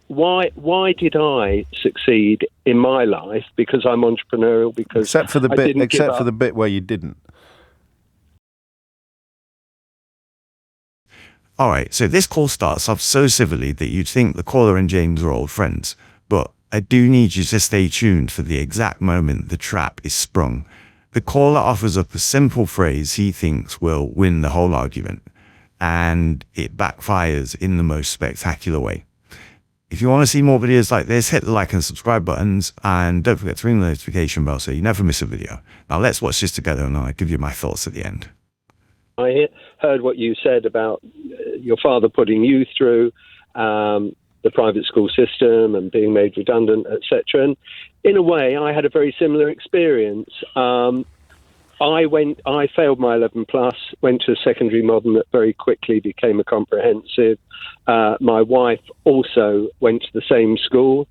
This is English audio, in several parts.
Why did I succeed in my life? Because I'm entrepreneurial. Because except for the bit where you didn't. All right, so this call starts off so civilly that you'd think the caller and James are old friends, but I do need you to stay tuned for the exact moment the trap is sprung. The caller offers up a simple phrase he thinks will win the whole argument, and it backfires in the most spectacular way. If you want to see more videos like this, hit the like and subscribe buttons, and don't forget to ring the notification bell so you never miss a video. Now let's watch this together and I'll give you my thoughts at the end. I heard what you said about your father putting you through the private school system and being made redundant, etc. And in a way, I had a very similar experience. I failed my 11 plus, went to a secondary modern that very quickly became a comprehensive. My wife also went to the same school.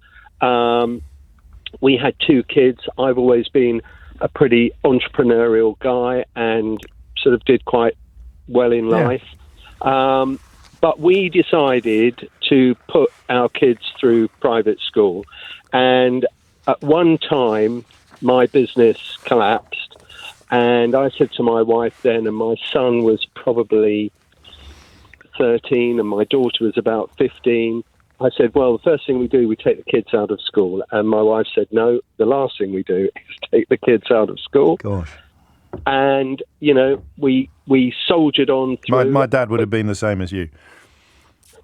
We had 2 kids. I've always been a pretty entrepreneurial guy and sort of did quite well in life. But we decided to put our kids through private school. And at one time, my business collapsed. And I said to my wife then, and my son was probably 13 and my daughter was about 15. I said, well, the first thing we do, we take the kids out of school. And my wife said, no, the last thing we do is take the kids out of school. Gosh. And, you know, we soldiered on through. My dad would have been the same as you.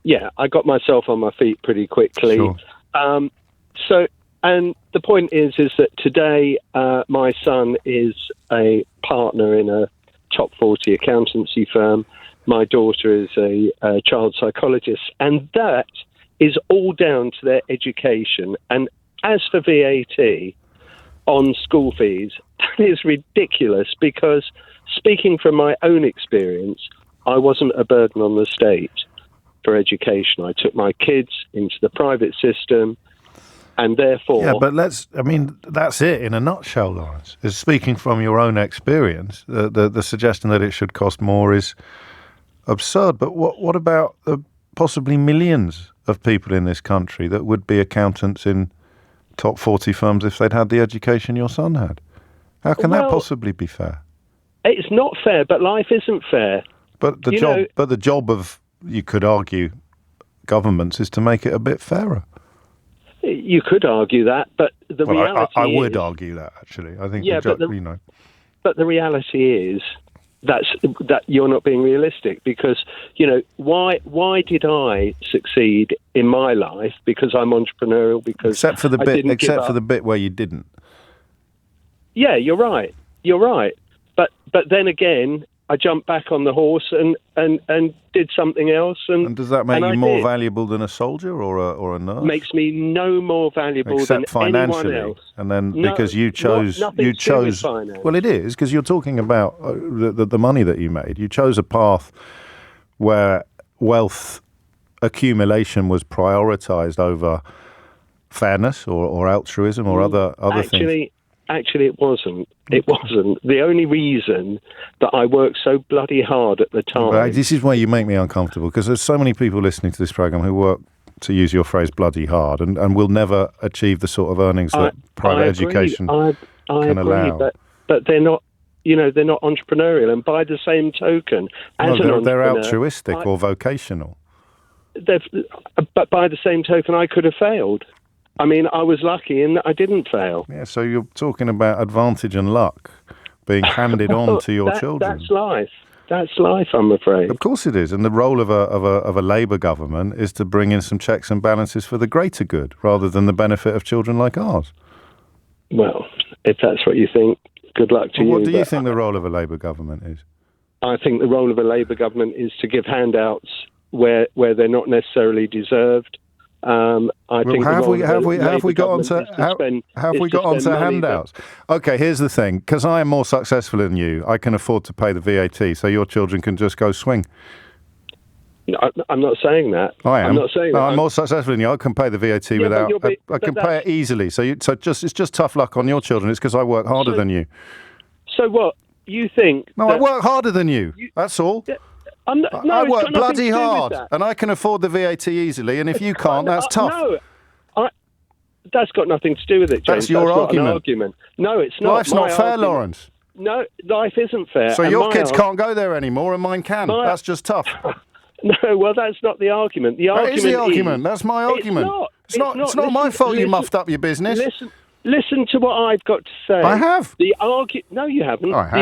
Yeah, I got myself on my feet pretty quickly. Sure. And the point is that today my son is a partner in a top 40 accountancy firm. My daughter is a child psychologist. And that is all down to their education. And as for VAT on school fees, that is ridiculous because speaking from my own experience, I wasn't a burden on the state for education. I took my kids into the private system and therefore... Yeah, but that's it in a nutshell, Lawrence. Is speaking from your own experience, the suggestion that it should cost more is absurd. But what about the possibly millions of people in this country that would be accountants in top 40 firms if they'd had the education your son had? How can that possibly be fair? It's not fair, but life isn't fair. But the job of, you could argue, governments is to make it a bit fairer. You could argue that, but the reality I would argue that, actually. I think, But the reality is that you're not being realistic because, you know, why did I succeed in my life? Because I'm entrepreneurial, because except for the bit where you didn't. Yeah, you're right. But then again, I jumped back on the horse and did something else. And does that make you more valuable than a soldier or a nurse? Makes me no more valuable than anyone else. And then because you chose. Well, it is because you're talking about the money that you made. You chose a path where wealth accumulation was prioritized over fairness or altruism or other things. Actually, it wasn't. It wasn't. The only reason that I worked so bloody hard at the time... But this is where you make me uncomfortable, because there's so many people listening to this programme who work, to use your phrase, bloody hard, and will never achieve the sort of earnings that private education can allow. But they're not, they're not entrepreneurial. And by the same token, they're altruistic or vocational. But by the same token, I could have failed. I mean, I was lucky in that I didn't fail. Yeah, so you're talking about advantage and luck being handed on to your children. That's life. That's life, I'm afraid. Of course it is. And the role of a Labour government is to bring in some checks and balances for the greater good, rather than the benefit of children like ours. Well, if that's what you think, good luck to you. What do you think the role of a Labour government is? I think the role of a Labour government is to give handouts where they're not necessarily deserved. Have we got onto handouts? Okay, here's the thing. Because I am more successful than you, I can afford to pay the VAT, so your children can just go swing. No, I'm not saying that. I am. I'm not saying that. I'm more successful than you. I can pay the VAT without. I can pay it easily. It's just tough luck on your children. It's because I work harder than you. So what you think? No, I work harder than you. That's all. No, I it's work got nothing bloody to do with hard, that. and I can afford the VAT easily, and if you can't, that's tough. No, that's got nothing to do with it, James. That's your argument. Not an argument. No, it's not. Life's not fair, Lawrence. No, life isn't fair. So your kids can't go there anymore, and mine can. That's just tough. No, well, that's not the argument. That is the argument. That's my argument. It's not my fault you muffed up your business. Listen to what I've got to say. I have. No, you haven't. I have.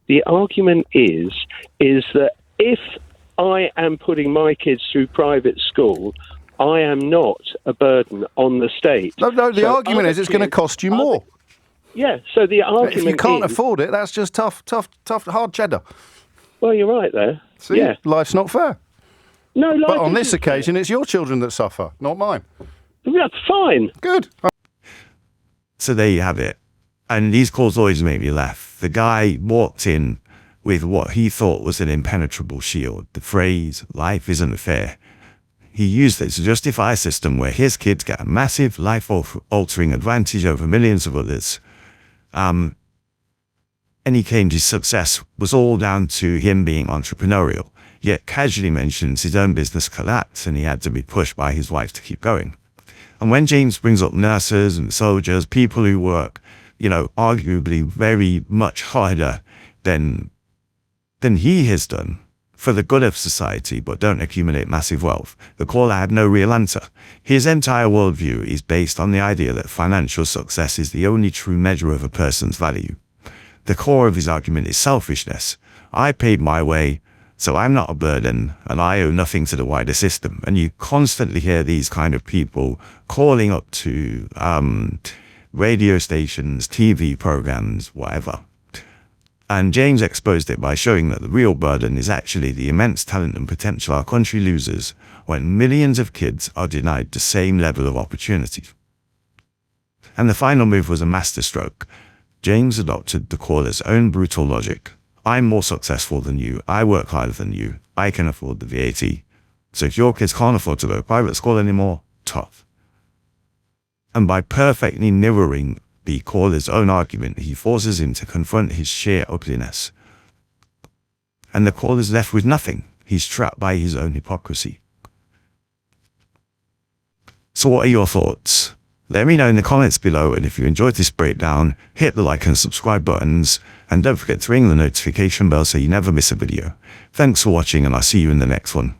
The argument is that if I am putting my kids through private school, I am not a burden on the state. No, the argument is it's going to cost you more. Yeah, so the argument if you can't afford it, that's just tough, hard cheddar. Well, you're right there. See, life's not fair. No, life but on this isn't occasion, fair. it's your children that suffer, not mine. That's fine. Good. So there you have it. And these calls always made me laugh. The guy walked in with what he thought was an impenetrable shield. The phrase, life isn't fair. He used it to justify a system where his kids get a massive life-altering advantage over millions of others. And he claimed his success was all down to him being entrepreneurial, yet casually mentions his own business collapsed and he had to be pushed by his wife to keep going. And when James brings up nurses and soldiers, people who work, arguably very much harder than he has done for the good of society, but don't accumulate massive wealth, the caller had no real answer. His entire worldview is based on the idea that financial success is the only true measure of a person's value. The core of his argument is selfishness. I paid my way, so I'm not a burden, and I owe nothing to the wider system. And you constantly hear these kind of people calling up to radio stations, TV programs, whatever. And James exposed it by showing that the real burden is actually the immense talent and potential our country loses when millions of kids are denied the same level of opportunity. And the final move was a masterstroke. James adopted the caller's own brutal logic. I'm more successful than you. I work harder than you. I can afford the VAT. So if your kids can't afford to go to private school anymore, tough. And by perfectly mirroring the caller's own argument, he forces him to confront his sheer ugliness. And the caller's left with nothing. He's trapped by his own hypocrisy. So what are your thoughts? Let me know in the comments below, and if you enjoyed this breakdown, hit the like and subscribe buttons, and don't forget to ring the notification bell so you never miss a video. Thanks for watching, and I'll see you in the next one.